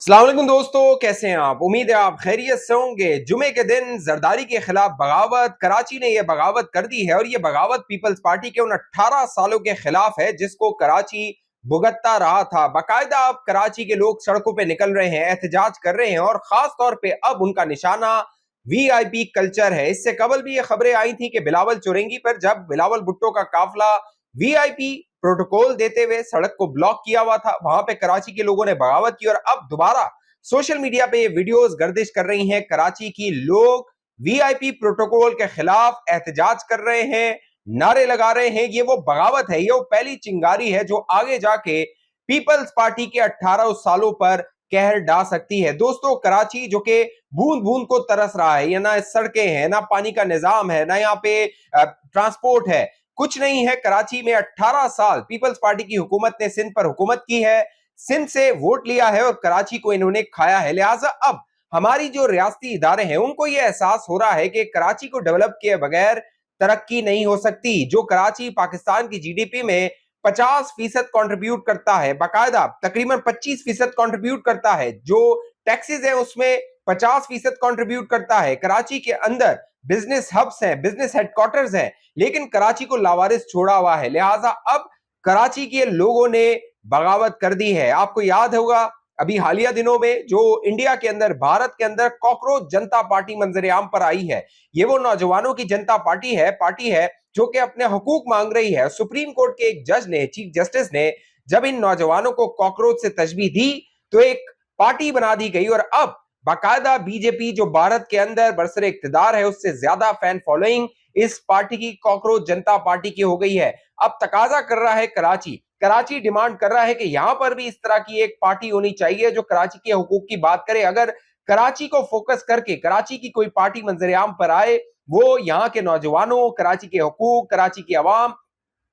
अस्सलाम वालेकुम दोस्तों, कैसे हैं आप? उम्मीद है आप खैरियत से होंगे। जुमे के दिन जरदारी के खिलाफ बगावत, कराची ने यह बगावत कर दी है और यह बगावत पीपल्स पार्टी के उन 18 सालों के खिलाफ है जिसको कराची भुगतता रहा था। बाकायदा अब कराची के लोग सड़कों पे निकल रहे हैं, एहतजाज कर रहे हैं और खास तौर पे अब उनका निशाना वीआईपी कल्चर है। इससे कबल भी ये खबरें आई थी कि बिलावल चुरंगी पर जब बिलावल भुट्टो का काफिला वीआईपी प्रोटोकॉल देते हुए सड़क को ब्लॉक किया हुआ था, वहां पे कराची के लोगों ने बगावत की और अब दोबारा सोशल मीडिया पे ये वीडियोस गर्दिश कर रही हैं। कराची की लोग वीआईपी प्रोटोकॉल के खिलाफ एहतजाज कर रहे हैं, नारे लगा रहे हैं। ये वो बगावत है, ये वो पहली चिंगारी है जो आगे जाके पीपल्स पार्टी के 18 सालों पर कहर ढा सकती है। दोस्तों, कराची जो कि बूंद बूंद को तरस रहा है, ये ना सड़कें हैं, ना पानी का निजाम है, ना यहाँ पे ट्रांसपोर्ट है, कुछ नहीं है। कराची में 18 साल पीपल्स पार्टी की हुकूमत ने सिंध पर हुकूमत की है, सिंध से वोट लिया है और कराची को इन्होंने खाया है। लिहाजा अब हमारी जो रियासती इदारे हैं उनको यह एहसास हो रहा है कि कराची को डेवलप किए बगैर तरक्की नहीं हो सकती। जो कराची पाकिस्तान की जीडीपी में 50% कंट्रीब्यूट करता है, बाकायदा तकरीबन 25% कंट्रीब्यूट करता है, जो टैक्सेस है उसमें 50% कंट्रीब्यूट करता है। कराची के अंदर बिजनेस हब्स हैं, बिजनेस हेडक्वार्टर्स हैं, लेकिन कराची को लावारिस छोड़ा हुआ है। लिहाजा अब कराची के लोगों ने बगावत कर दी है। आपको याद होगा अभी हालिया दिनों में जो इंडिया के अंदर, भारत के अंदर कॉकरोच जनता पार्टी मंजरेआम पर आई है। ये वो नौजवानों की जनता पार्टी है जो कि अपने हकूक मांग रही है। सुप्रीम कोर्ट के एक जज ने, चीफ जस्टिस ने, जब इन नौजवानों को कॉकरोच से तशबीह दी तो एक पार्टी बना दी गई और अब बाकायदा बीजेपी जो भारत के अंदर बरसरे इक्तदार है उससे ज्यादा फैन फॉलोइंग इस पार्टी की, कॉकरोच जनता पार्टी की हो गई है। अब तकाजा कर रहा है कराची डिमांड कर रहा है कि यहां पर भी इस तरह की एक पार्टी होनी चाहिए जो कराची के हुकूक की बात करे। अगर कराची को फोकस करके कराची की कोई पार्टी मंजरेआम पर आए, वो यहाँ के नौजवानों, कराची के हुकूक, कराची की आवाम,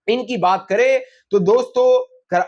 इनकी बात करे, तो दोस्तों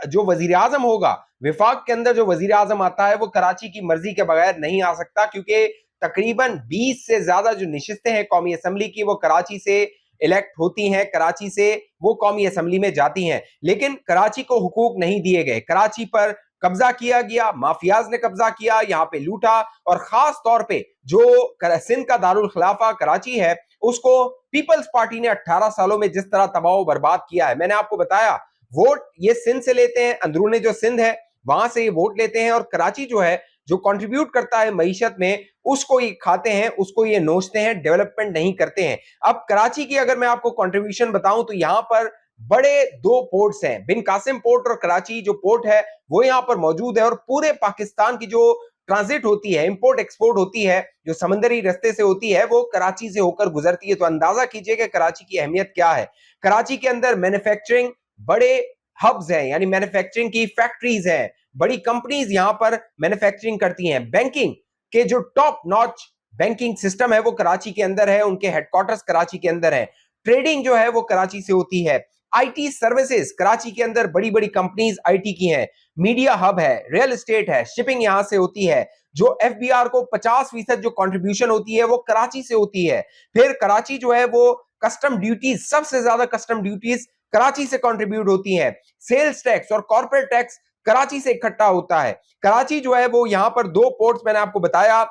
जो वजीर आजम होगा, विफाक के अंदर जो वजीर आजम आता है वो कराची की मर्जी के बगैर नहीं आ सकता, क्योंकि तकरीबन 20 से ज्यादा जो निशिस्तें हैं कौमी असम्बली की वो कराची से इलेक्ट होती हैं, कराची से वो कौमी असम्बली में जाती हैं। लेकिन कराची को हुकूक नहीं दिए गए, कराची पर कब्जा किया गया, माफियाज ने कब्जा किया, यहाँ पे लूटा और खास तौर पे जो सिंध का दारुल खिलाफा कराची है उसको पीपल्स पार्टी ने 18 सालों में जिस तरह तबाह बर्बाद किया है। मैंने आपको बताया वोट ये सिंध से लेते हैं, अंदरूने जो सिंध है वहां से ये वोट लेते हैं और कराची जो है, जो कंट्रीब्यूट करता है मईशत में, उसको ये खाते हैं, उसको ये नोचते हैं, डेवलपमेंट नहीं करते हैं। अब कराची की अगर मैं आपको कंट्रीब्यूशन बताऊं तो यहां पर बड़े दो पोर्ट्स हैं, बिन कासिम पोर्ट और कराची जो पोर्ट है वो यहां पर मौजूद है और पूरे पाकिस्तान की जो ट्रांजिट होती है, इंपोर्ट एक्सपोर्ट होती है, जो समंदरी रास्ते से होती है, वो कराची से होकर गुजरती है। तो अंदाजा कीजिए कि कराची की अहमियत क्या है। कराची के अंदर मैन्युफैक्चरिंग बड़े हब्स हैं, यानी मैन्युफैक्चरिंग की फैक्ट्रीज हैं, बड़ी कंपनीज यहां पर मैन्युफैक्चरिंग करती हैं। बैंकिंग के जो टॉप नॉच बैंकिंग सिस्टम है वो कराची के अंदर है, उनके हेडक्वार्टर्स कराची के अंदर है। ट्रेडिंग जो है वो कराची से होती है। आईटी सर्विसेज कराची के अंदर बड़ी बड़ी कंपनीज आईटी की हैं। मीडिया हब है, रियल एस्टेट है, शिपिंग यहां से होती है। जो एफबीआर को 50% जो कंट्रीब्यूशन होती है वो कराची से होती है। फिर कराची जो है वो कस्टम ड्यूटीज, सबसे ज्यादा कस्टम ड्यूटीज कराची से कंट्रीब्यूट होती हैं। सेल्स टैक्स और कॉर्पोरेट टैक्स कराची से इकट्ठा होता है। कराची जो है वो यहां पर दो पोर्ट्स मैंने आपको बताया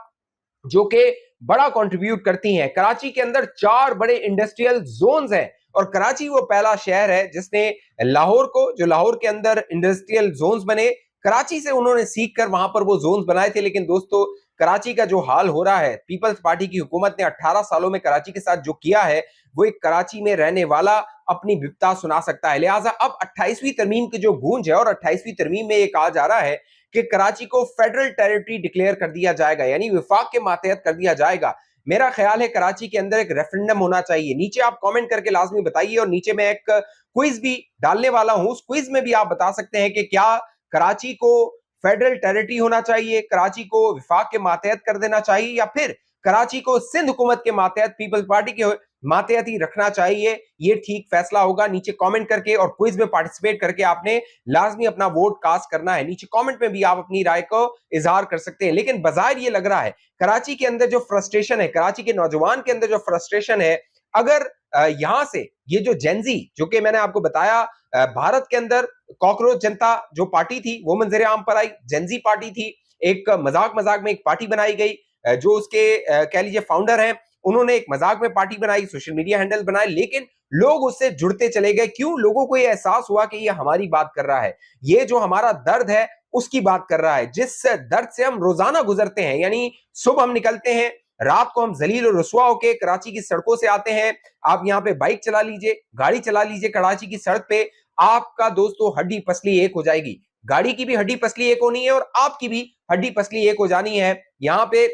जो कि बड़ा कंट्रीब्यूट करती हैं। कराची के अंदर 4 बड़े इंडस्ट्रियल जोन्स हैं और कराची वो पहला शहर है जिसने लाहौर को, जो लाहौर के अंदर इंडस्ट्रियल जोन्स बने, कराची से उन्होंने सीख कर वहां पर वो जोन्स बनाए थे। लेकिन दोस्तों, कराची का जो हाल हो रहा है, पीपल्स पार्टी की हुकूमत ने 18 सालों में कराची के साथ जो किया है वो एक कराची में रहने वाला अपनी विपता सुना सकता है। लिहाजा अब 28वीं तरमीम की जो गूंज है और 28वीं तरमीम में ये कहा जा रहा है कि कराची को फेडरल टेरिटरी डिक्लेयर कर दिया जाएगा, यानी विफाक के मातहत कर दिया जाएगा। मेरा ख्याल है कराची के अंदर एक रेफरेंडम होना चाहिए। नीचे आप कमेंट करके लाजमी बताइए और नीचे मैं एक क्विज भी डालने वाला हूं, उस क्विज में भी आप बता सकते हैं कि क्या कराची को फेडरल टेरिटरी होना चाहिए, कराची को विफाक के मातहत कर देना चाहिए, या फिर कराची को सिंध हुकूमत के मातहत, पीपल्स पार्टी के मातहत ही रखना चाहिए। ये ठीक फैसला होगा। नीचे कमेंट करके और क्विज में पार्टिसिपेट करके आपने लाजमी अपना वोट कास्ट करना है। नीचे कमेंट में भी आप अपनी राय को इजहार कर सकते हैं। लेकिन बाजार ये लग रहा है कराची के अंदर जो फ्रस्ट्रेशन है, कराची के नौजवान के अंदर जो फ्रस्ट्रेशन है, अगर यहां से ये जो जेंजी, जो कि मैंने आपको बताया भारत के अंदर कॉकरोच जनता जो पार्टी थी वो मंजर आम पर आई, जेंजी पार्टी थी, एक मजाक मजाक में एक पार्टी बनाई गई, जो उसके कह लीजिए फाउंडर हैं, उन्होंने एक मजाक में पार्टी बनाई, सोशल मीडिया हैंडल बनाए, लेकिन लोग उससे जुड़ते चले गए। क्यों? लोगों को ये एहसास हुआ कि ये हमारी बात कर रहा है, ये जो हमारा दर्द है उसकी बात कर रहा है, जिस दर्द से हम रोजाना गुजरते हैं। यानी सुबह हम निकलते हैं, रात को हम जलील और रुसवा होके कराची की सड़कों से आते हैं। आप यहाँ पे बाइक चला लीजिए, गाड़ी चला लीजिए कराची की सड़क पे, आपका दोस्तों हड्डी पसली एक हो जाएगी। गाड़ी की भी हड्डी पसली एक होनी है और आपकी भी हड्डी पसली एक हो जानी है। यहाँ पे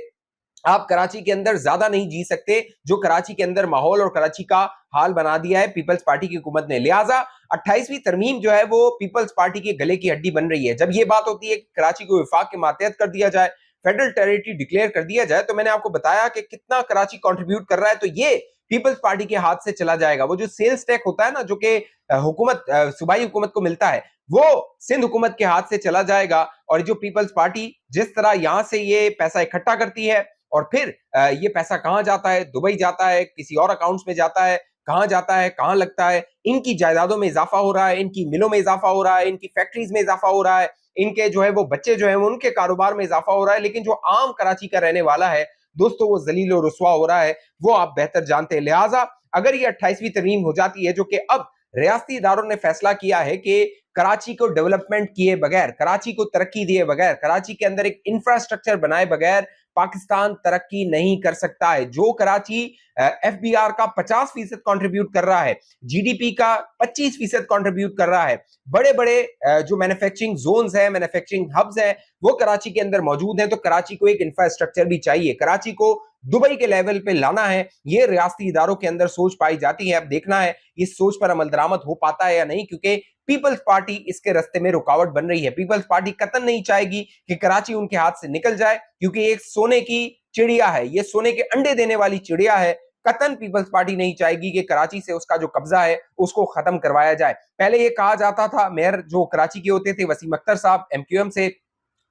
आप कराची के अंदर ज्यादा नहीं जी सकते, जो कराची के अंदर माहौल और कराची का हाल बना दिया है पीपल्स पार्टी की हुकूमत ने। लिहाजा 28वीं तरमीम जो है वो पीपल्स पार्टी के गले की हड्डी बन रही है। जब ये बात होती है कि कराची को विफाक के मातहत कर दिया जाए, फेडरल टेरिटरी डिक्लेयर कर दिया जाए, तो मैंने आपको बताया कि कितना कराची कंट्रीब्यूट कर रहा है, तो ये पीपल्स पार्टी के हाथ से चला जाएगा। वो जो सेल्स टैक्स होता है ना, जो कि हुकूमत सूबाई हुकूमत को मिलता है, वो सिंध हुकूमत के हाथ से चला जाएगा। और जो पीपल्स पार्टी जिस तरह यहां से ये पैसा इकट्ठा करती है और फिर ये पैसा कहां जाता है, दुबई जाता है, किसी और अकाउंट्स में जाता है, कहां जाता है, कहां लगता है, इनकी जायदादों में इजाफा हो रहा है, इनकी मिलों में इजाफा हो रहा है, इनकी फैक्ट्रीज में इजाफा हो रहा है, इनके जो है वो बच्चे जो है वो उनके कारोबार में इजाफा हो रहा है। लेकिन जो आम कराची का रहने वाला है दोस्तों, वो जलील और रुसवा हो रहा है, वो आप बेहतर जानते हैं। लिहाजा अगर ये 28वीं तरमीम हो जाती है, जो कि अब रियासती इदारों ने फैसला किया है कि कराची को डेवलपमेंट किए बगैर, कराची को तरक्की दिए बगैर, कराची के अंदर एक इंफ्रास्ट्रक्चर बनाए बगैर पाकिस्तान तरक्की नहीं कर सकता है। जो कराची एफबीआर का 50% कंट्रीब्यूट कर रहा है, जीडीपी का 25% कंट्रीब्यूट कर रहा है, बड़े बड़े जो मैन्युफैक्चरिंग जोन्स हैं, मैन्युफैक्चरिंग हब्स हैं, वो कराची के अंदर मौजूद हैं, तो कराची को एक इंफ्रास्ट्रक्चर भी चाहिए। कराची को दुबई के लेवल पे लाना है, ये रियासती इदारों के अंदर सोच पाई जाती है। अब देखना है इस सोच पर अमल दरामद हो पाता है या नहीं, क्योंकि पीपल्स पार्टी इसके रास्ते में रुकावट बन रही है। पीपल्स पार्टी कतई नहीं चाहेगी कि कराची उनके हाथ से निकल जाए, क्योंकि एक सोने की चिड़िया है, ये सोने के अंडे देने वाली चिड़िया है। कतन पीपल्स पार्टी नहीं चाहेगी कि कराची से उसका जो कब्जा है उसको खत्म करवाया जाए। पहले ये कहा जाता था, मेयर जो कराची के होते थे वसीम अख्तर साहब एमक्यूएम से,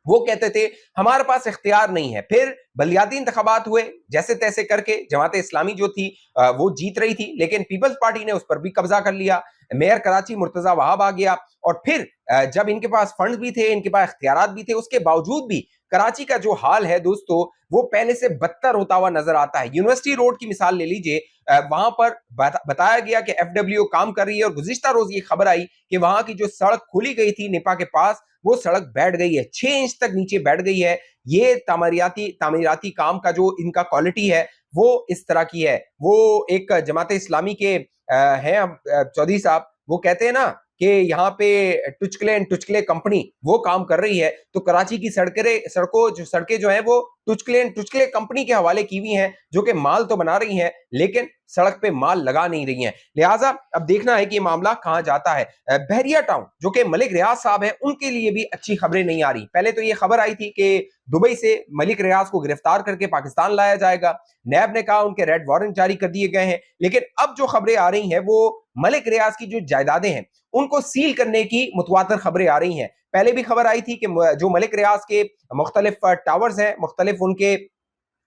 वो कहते थे हमारे पास इख्तियार नहीं है। फिर बलदियाती इंतखाबात हुए, जैसे तैसे करके जमात इस्लामी जो थी वो जीत रही थी, लेकिन पीपल्स पार्टी ने उस पर भी कब्जा कर लिया। मेयर कराची मुर्तजा वहाब आ गया, और फिर जब इनके पास फंड्स भी थे, इनके पास इख्तियारात भी थे, उसके बावजूद भी कराची का जो हाल है दोस्तों, वो पहले से बदतर होता हुआ नजर आता है। यूनिवर्सिटी रोड की मिसाल ले लीजिए, वहां पर बताया गया कि एफडब्ल्यू काम कर रही है, और गुज़िश्ता रोज ये खबर आई कि वहां की जो सड़क खुली गई थी निपा के पास, वो सड़क बैठ गई है, 6 इंच तक नीचे बैठ गई है। ये तामीराती काम का जो इनका क्वालिटी है वो इस तरह की है। वो एक जमात इस्लामी के हैं चौधरी साहब, वो कहते हैं ना कि यहाँ पे टुचकले एंड टुचकले कंपनी वो काम कर रही है, तो कराची की सड़कें जो है वो टुचकले एंड टुचकले कंपनी के हवाले की हुई हैं, जो कि माल तो बना रही हैं लेकिन सड़क पे माल लगा नहीं रही हैं। लिहाजा अब देखना है कि ये मामला कहां जाता है। बहरिया टाउन जो कि मलिक रियाज साहब है, उनके लिए भी अच्छी खबरें नहीं आ रही। पहले तो ये खबर आई थी कि दुबई से मलिक रियाज को गिरफ्तार करके पाकिस्तान लाया जाएगा, नैब ने कहा उनके रेड वारंट जारी कर दिए गए हैं, लेकिन अब जो खबरें आ रही हैं वो मलिक रियाज की जो जायदादें हैं उनको सील करने की मुतवातर खबरें आ रही हैं। पहले भी खबर आई थी कि जो मलिक रियाज के मुख्तलिफ टावर्स हैं, मुख्तलिफ उनके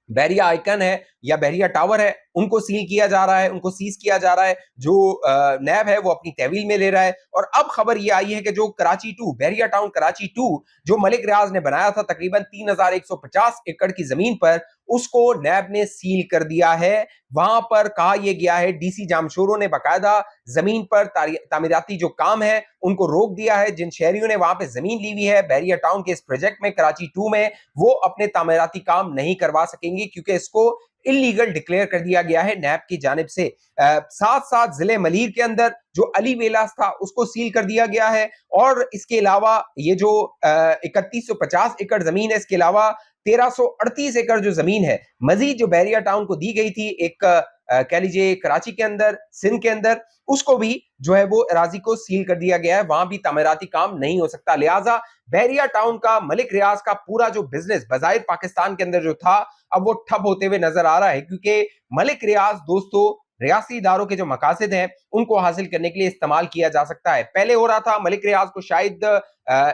बहरिया आइकन है या बहरिया टावर है, उनको सील किया जा रहा है, उनको सीज किया जा रहा है। जो नैब है वो अपनी तहवील में ले रहा है। और अब खबर ये आई है कि जो कराची 2, बहरिया टाउन कराची 2 जो मलिक रियाज ने बनाया था तकरीबन 3150 एकड़ की जमीन पर, उसको नैब ने सील कर दिया है। वहां पर कहा यह गया है, डीसी जामशोरों ने बाकायदा जमीन पर तामीराती जो काम है उनको रोक दिया है। जिन शहरियों ने वहां पे जमीन ली हुई है बहरिया टाउन के इस प्रोजेक्ट में कराची 2 में, वो अपने तामीराती काम नहीं करवा सकेंगे, क्योंकि इसको इलीगल डिक्लेयर कर दिया गया है नैब की जानिब से। साथ साथ जिले मलीर के अंदर जो अली वेलास था उसको सील कर दिया गया है। और इसके अलावा ये जो 3150 एकड़ जमीन है, इसके अलावा 1338 एकड़ जो जमीन है मजीद जो बहरिया टाउन को दी गई थी एक कह लीजिए कराची के अंदर, सिंध के अंदर, उसको भी जो है वो अराजी को सील कर दिया गया है। वहां भी तामीराती काम नहीं हो सकता। लिहाजा बहरिया टाउन का मलिक रियाज का पूरा जो बिजनेस बजाहिर पाकिस्तान के अंदर जो था, अब वो ठप होते हुए नजर आ रहा है, क्योंकि मलिक रियाज दोस्तों रियासी इदारों के जो मकासद हैं उनको हासिल करने के लिए इस्तेमाल किया जा सकता है। पहले हो रहा था मलिक रियाज को शायद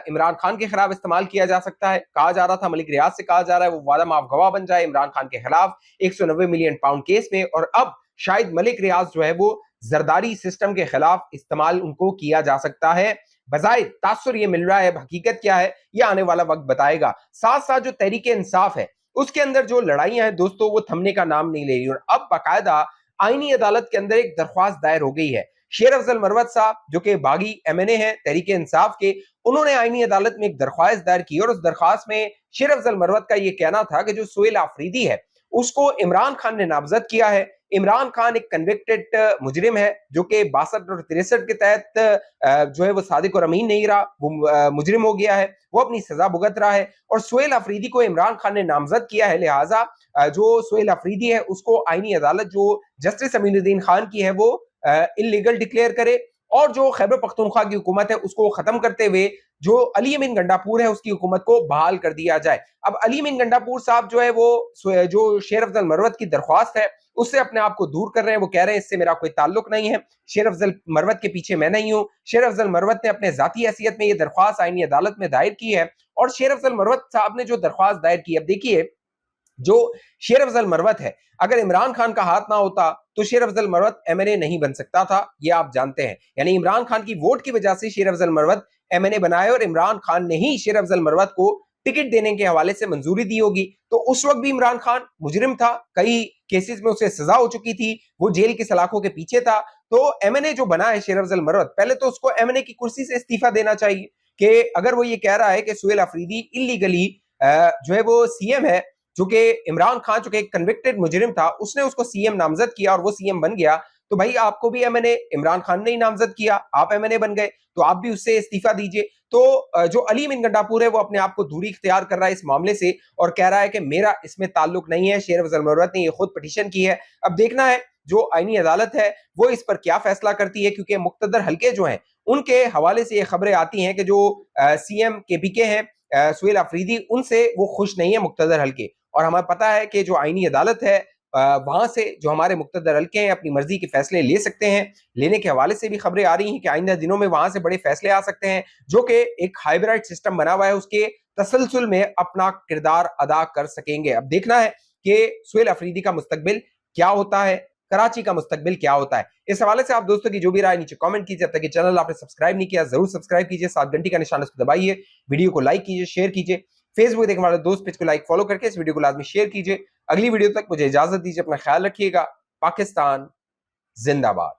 इमरान खान के खिलाफ इस्तेमाल किया जा सकता है, कहा जा रहा था, मलिक रियाज से कहा जा रहा है वो वादा माफ गवाह बन जाए इमरान खान के खिलाफ 190 मिलियन पाउंड केस में। और अब शायद मलिक रियाज जो है वो जरदारी सिस्टम के खिलाफ इस्तेमाल उनको किया जा सकता है। बजाय तासुर ये मिल रहा है, हकीकत क्या है ये आने वाला वक्त बताएगा। साथ साथ जो तहरीक इंसाफ है उसके अंदर जो लड़ाइयां हैं दोस्तों वो थमने का नाम नहीं ले रही, और अब बाकायदा आईनी अदालत के अंदर एक दरख्वास्त दायर हो गई है। शेर अफजल मरवत साहब जो कि बागी एमएनए हैं तहरीक इंसाफ के, उन्होंने आईनी अदालत में एक दरख्वास्त दायर की और उस दरख्वास्त में शेर अफजल मरवत का यह कहना था कि जो सुहेल आफरीदी है उसको इमरान खान ने नामजद किया है। इमरान खान एक कन्विक्टेड मुजरिम है जो कि 62 और 63 के तहत जो है वो सादिक और अमीन नहीं रहा, वो मुजरिम हो गया है, वो अपनी सजा भुगत रहा है और सुहेल अफरीदी को इमरान खान ने नामजद किया है। लिहाजा जो सुहेल अफरीदी है उसको आईनी अदालत जो जस्टिस अमीनुद्दीन खान की है वो इलीगल डिक्लेयर करे और जो खैबर पख्तूनख्वा की हुकूमत है उसको खत्म करते हुए जो अली अमीन गंडापुर है उसकी हुकूमत को बहाल कर दिया जाए। अब अली अमीन गंडापुर साहब जो है वो जो शेर अफजल मरवत की दरख्वास्त है उससे अपने आप को दूर कर रहे हैं। वो कह रहे हैं इससे मेरा कोई ताल्लुक नहीं है, शेर अफजल मरवत के पीछे मैं नहीं हूं। शेर अफजल मरवत ने अपने जाती हैसियत में ये दरख्वास्त आईनी अदालत में दायर की है और शेर अफजल मरवत साहब ने जो दरख्वास्त दायर की, अब देखिए जो शेर अफजल मरवत है, अगर इमरान खान का हाथ ना होता तो शेर अफजल मरवत एमएनए नहीं बन सकता था, ये आप जानते हैं। यानी इमरान खान की वोट की वजह से शेर अफजल मरवत एमएनए बनाए और इमरान खान ने ही शेर अफजल मरवत को टिकट देने के हवाले से मंजूरी दी होगी। तो उस वक्त भी इमरान खान मुजरिम था, कई केसेस में उसे सजा हो चुकी थी, वो जेल की सलाखों के पीछे था। तो एमएनए जो बना है शेर अफजल मरवत, पहले तो उसको एमएनए की कुर्सी से इस्तीफा देना चाहिए कि अगर वो ये कह रहा है कि सुहेल अफरीदी इलीगली जो है वो सीएम है, जो कि इमरान खान जो कि एक कन्विक्टेड मुजरिम था उसने उसको सीएम नामजद किया और वो सीएम बन गया, तो भाई आपको भी एमएनए इमरान खान ने ही नामजद किया, आप एमएनए बन गए तो आप भी उससे इस्तीफा दीजिए। तो जो अली अमीन गंडापुर है वो अपने आप को दूरी इख्तियार कर रहा है इस मामले से और कह रहा है कि मेरा इसमें ताल्लुक नहीं है, शेर अफजल मरवत ने ये खुद पिटीशन की है। अब देखना है जो आईनी अदालत है वो इस पर क्या फैसला करती है, क्योंकि मुक्तदर हल्के जो हैं उनके हवाले से ये खबरें आती हैं कि जो सीएम केपीके हैं सुहेल अफरीदी, उनसे वो खुश नहीं है मुक्तदर हल्के। और हमें पता है कि जो आईनी अदालत है वहां से जो हमारे मुक्तदर हल्के हैं अपनी मर्जी के फैसले ले सकते हैं। लेने के हवाले से भी खबरें आ रही हैं कि आइंदा दिनों में वहां से बड़े फैसले आ सकते हैं जो कि एक हाइब्रिड सिस्टम बना हुआ है उसके तसलसल में अपना किरदार अदा कर सकेंगे। अब देखना है कि सुहेल अफरीदी का मुस्तकबिल क्या होता है, कराची का मुस्तकबिल क्या होता है। इस हवाले से आप दोस्तों की जो भी राय नीचे कमेंट कीजिए। अब तक चैनल आपने सब्सक्राइब नहीं किया जरूर सब्सक्राइब कीजिए, साथ घंटी का निशान उसको दबाइए, वीडियो को लाइक कीजिए, शेयर कीजिए, फेसबुक देखने वाले दोस्त पेज को लाइक फॉलो करके इस वीडियो को लाजमी शेयर कीजिए। अगली वीडियो तक मुझे इजाजत दीजिए, अपना ख्याल रखिएगा। पाकिस्तान जिंदाबाद।